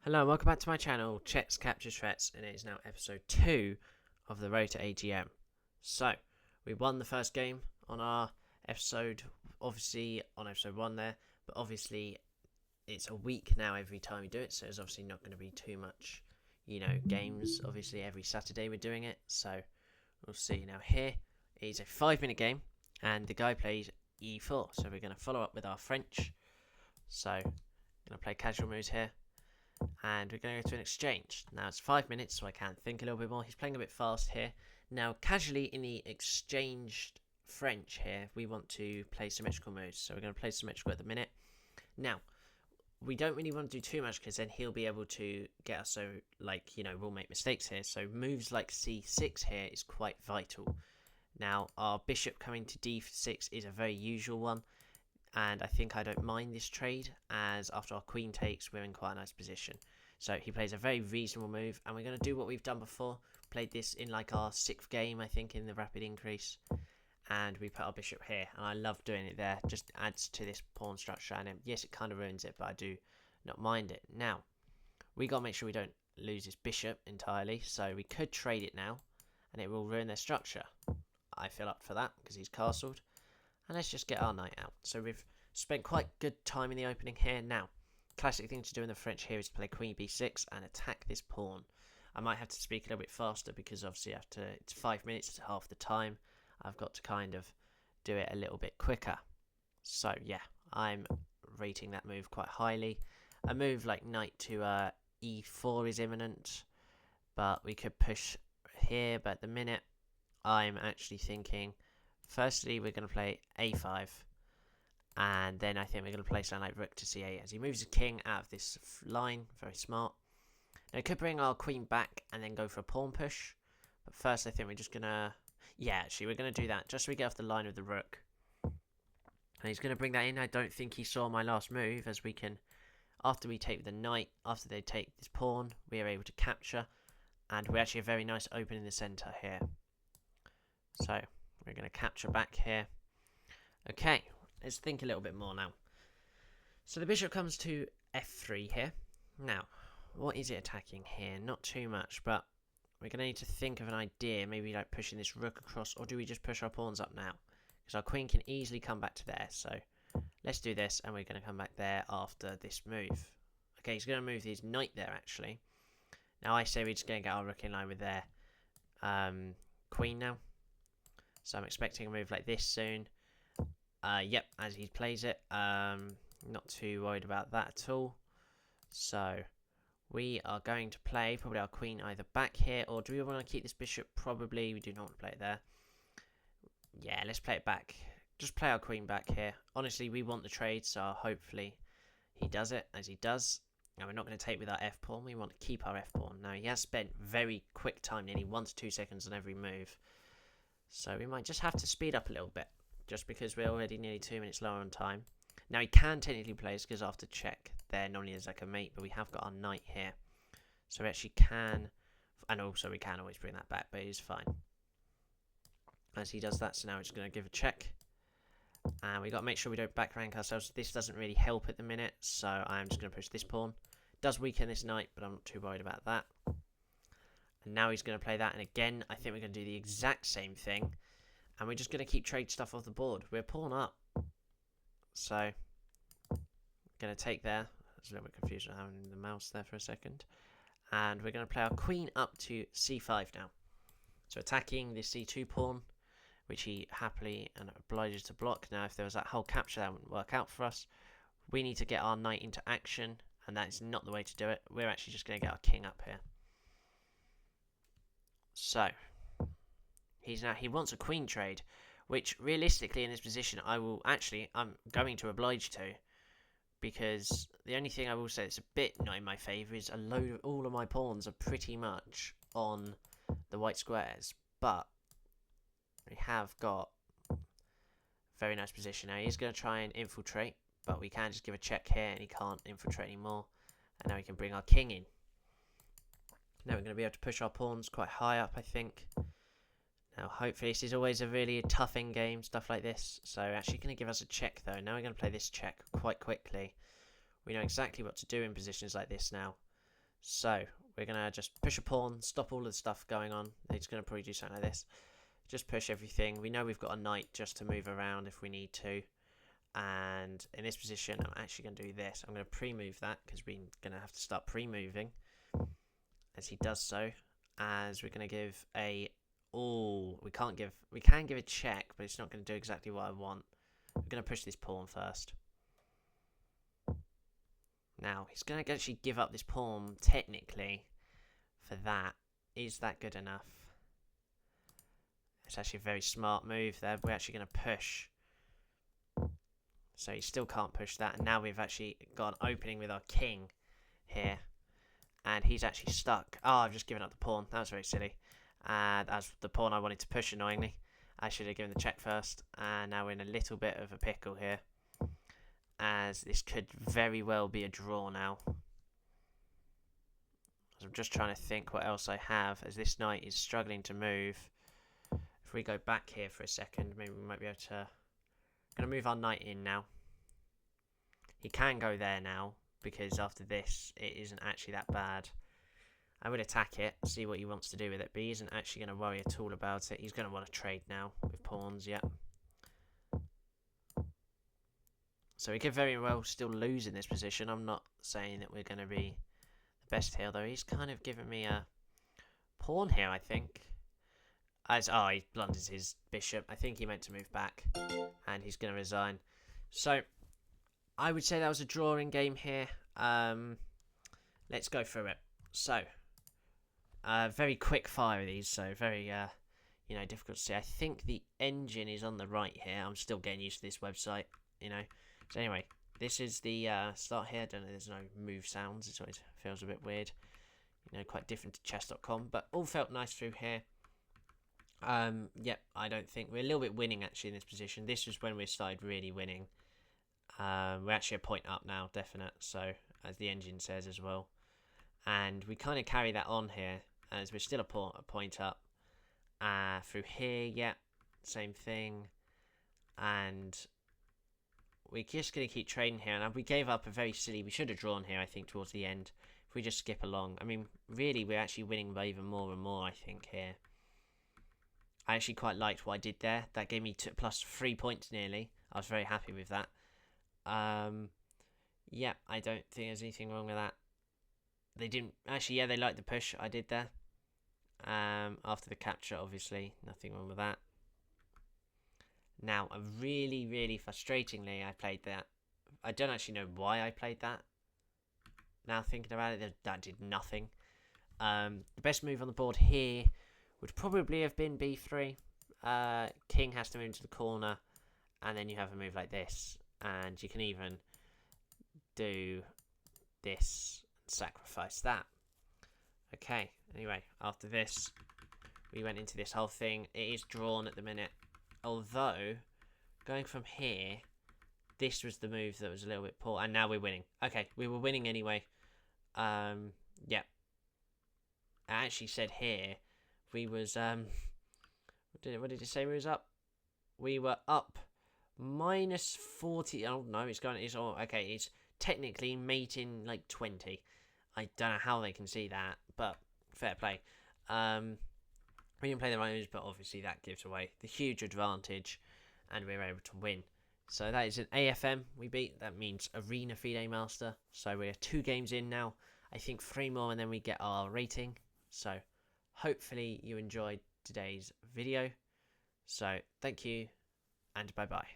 Hello and welcome back to my channel, Checks Capture Threats, and it is now episode 2 of the road to AGM. So, we won the first game on our episode, obviously on episode 1 there, but obviously it's a week now every time we do it, so there's obviously not going to be too much, games. Obviously every Saturday we're doing it, so we'll see. Now here is a 5-minute game, and the guy plays E4, so we're going to follow up with our French. So, I'm going to play casual moves here. And we're going to go to an exchange. Now it's 5 minutes, so I can think a little bit more. He's playing a bit fast here. Now, casually in the exchanged French here, we want to play symmetrical moves. So we're going to play symmetrical at the minute. Now, we don't really want to do too much because then he'll be able to get us. So, we'll make mistakes here. So moves like C6 here is quite vital. Now, our bishop coming to D6 is a very usual one. And I think I don't mind this trade, as after our queen takes, we're in quite a nice position. So he plays a very reasonable move, and we're going to do what we've done before. Played this in like our 6th game, I think, in the rapid increase. And we put our bishop here, and I love doing it there. Just adds to this pawn structure, and yes, it kind of ruins it, but I do not mind it. Now, we got to make sure we don't lose this bishop entirely, so we could trade it now, and it will ruin their structure. I feel up for that, because he's castled. And let's just get our knight out. So we've spent quite good time in the opening here. Now, classic thing to do in the French here is to play queen b6 and attack this pawn. I might have to speak a little bit faster because obviously after it's 5 minutes, it's half the time. I've got to kind of do it a little bit quicker. So yeah, I'm rating that move quite highly. A move like knight to e4 is imminent, but we could push here. But at the minute, I'm actually thinking, firstly, we're going to play a5, and then I think we're going to play something like rook to c8 as he moves the king out of this line. Very smart. Now, it could bring our queen back and then go for a pawn push, but first I think we're just going to... Yeah, actually, we're going to do that just so we get off the line of the rook. And he's going to bring that in. I don't think he saw my last move, as we can... After we take the knight, after they take this pawn, we are able to capture, and we're actually a very nice open in the centre here. So... we're going to capture back here. Okay, let's think a little bit more now. So the bishop comes to f3 here. Now, what is it attacking here? Not too much, but we're going to need to think of an idea. Maybe like pushing this rook across, or do we just push our pawns up now? Because our queen can easily come back to there. So let's do this, and we're going to come back there after this move. Okay, he's going to move his knight there, actually. Now, I say we're just going to get our rook in line with their queen now. So I'm expecting a move like this soon. Yep, as he plays it. Not too worried about that at all. So we are going to play probably our queen either back here, or do we want to keep this bishop? Probably. We do not want to play it there. Yeah, let's play it back. Just play our queen back here. Honestly, we want the trade, so hopefully he does it, as he does. Now, we're not going to take with our f-pawn. We want to keep our f-pawn. Now, he has spent very quick time, nearly 1 to 2 seconds on every move. So we might just have to speed up a little bit, just because we're already nearly 2 minutes lower on time. Now he can technically play this, because after check, there normally is like a mate, but we have got our knight here. So we actually can, and also we can always bring that back, but it is fine. As he does that, so now we're just going to give a check. And we got to make sure we don't back rank ourselves. This doesn't really help at the minute, so I'm just going to push this pawn. It does weaken this knight, but I'm not too worried about that. And now he's going to play that, and again, I think we're going to do the exact same thing. And we're just going to keep trade stuff off the board. We're pawn up. So, going to take there. There's a little bit confused with having the mouse there for a second. And we're going to play our queen up to c5 now. So attacking the c2 pawn, which he happily and obliges to block. Now, if there was that whole capture, that wouldn't work out for us. We need to get our knight into action, and that is not the way to do it. We're actually just going to get our king up here. So, he wants a queen trade, which realistically in this position I'm going to oblige to, because the only thing I will say that's a bit not in my favour is all of my pawns are pretty much on the white squares, but we have got a very nice position. Now he's going to try and infiltrate, but we can just give a check here and he can't infiltrate anymore, and now we can bring our king in. Now we're going to be able to push our pawns quite high up, I think. Now, hopefully, this is always a really tough endgame, stuff like this. So, actually going to give us a check, though. Now we're going to play this check quite quickly. We know exactly what to do in positions like this now. So we're going to just push a pawn, stop all of the stuff going on. It's going to probably do something like this. Just push everything. We know we've got a knight just to move around if we need to. And in this position, I'm actually going to do this. I'm going to pre-move that because we're going to have to start pre-moving as he does so. As we're going to give a... Oh, we can give a check, but it's not going to do exactly what I want. We're going to push this pawn first. Now, he's going to actually give up this pawn, technically, for that. Is that good enough? It's actually a very smart move there. We're actually going to push. So he still can't push that. And now we've actually got an opening with our king here. And he's actually stuck. Oh, I've just given up the pawn. That was very silly. And that's the pawn I wanted to push, annoyingly. I should have given the check first. And now we're in a little bit of a pickle here, as this could very well be a draw now. So I'm just trying to think what else I have, as this knight is struggling to move. If we go back here for a second, maybe we might be able to... I'm going to move our knight in now. He can go there now, because after this, it isn't actually that bad. I would attack it, see what he wants to do with it, but he isn't actually going to worry at all about it. He's going to want to trade now with pawns, yeah. So we could very well still lose in this position. I'm not saying that we're going to be the best here, though. He's kind of given me a pawn here, I think. He blunders his bishop. I think he meant to move back, and he's going to resign. So I would say that was a drawing game here. Let's go through it. So, very quick fire of these, so very, difficult to see. I think the engine is on the right here. I'm still getting used to this website, So anyway, this is the start here. I don't know, there's no move sounds. It always feels a bit weird. Quite different to chess.com, but all felt nice through here. Yep, I don't think we're a little bit winning actually in this position. This was when we started really winning. We're actually a point up now, definite. So as the engine says as well, and we kind of carry that on here as we're still a point up. Through here, yeah, same thing, and we're just going to keep trading here. And we gave up a very silly... We should have drawn here, I think, towards the end. If we just skip along. I mean, really, we're actually winning by even more and more, I think, here. I actually quite liked what I did there. That gave me plus 3 points nearly. I was very happy with that. Yeah, I don't think there's anything wrong with that. They didn't... Actually, yeah, they liked the push I did there. After the capture, obviously. Nothing wrong with that. Now, really, really frustratingly, I played that. I don't actually know why I played that. Now thinking about it, that did nothing. The best move on the board here would probably have been b3. King has to move into the corner, and then you have a move like this. And you can even do this and sacrifice that. Okay, anyway, after this, we went into this whole thing. It is drawn at the minute. Although, going from here, this was the move that was a little bit poor. And now we're winning. Okay, we were winning anyway. Yeah. I actually said here, we was, what did it say we was up? We were up minus 40. Oh, no, okay, it's technically mating like 20. I don't know how they can see that, but fair play. We didn't play the right moves, but obviously that gives away the huge advantage, and we were able to win. So that is an AFM we beat. That means Arena FIDE Master. So we're 2 games in now. I think 3 more, and then we get our rating. So hopefully you enjoyed today's video. So thank you, and bye-bye.